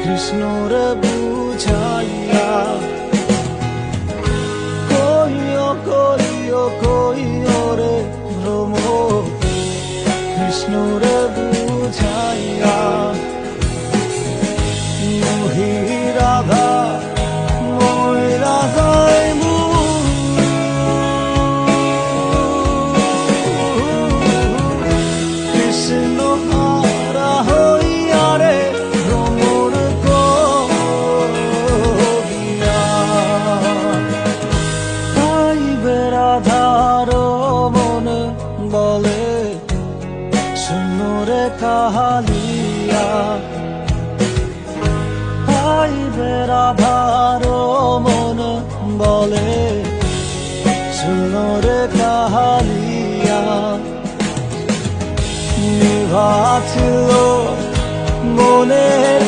কৃষ্ণরে বুঝাইয়া কইও কইও কইও রে ভ্রমর কৃষ্ণরে বুঝাইয়া মোহি রাধা মই রাধাই কৃষ্ণ হারা হইয়া রে ভ্রমর গিয়া পাইবে রাধার মন বলে শুনরে কাহালিয়া পাইবে রাধার মন বলে শুনরে কাহালিয়া নিভাছিল মনের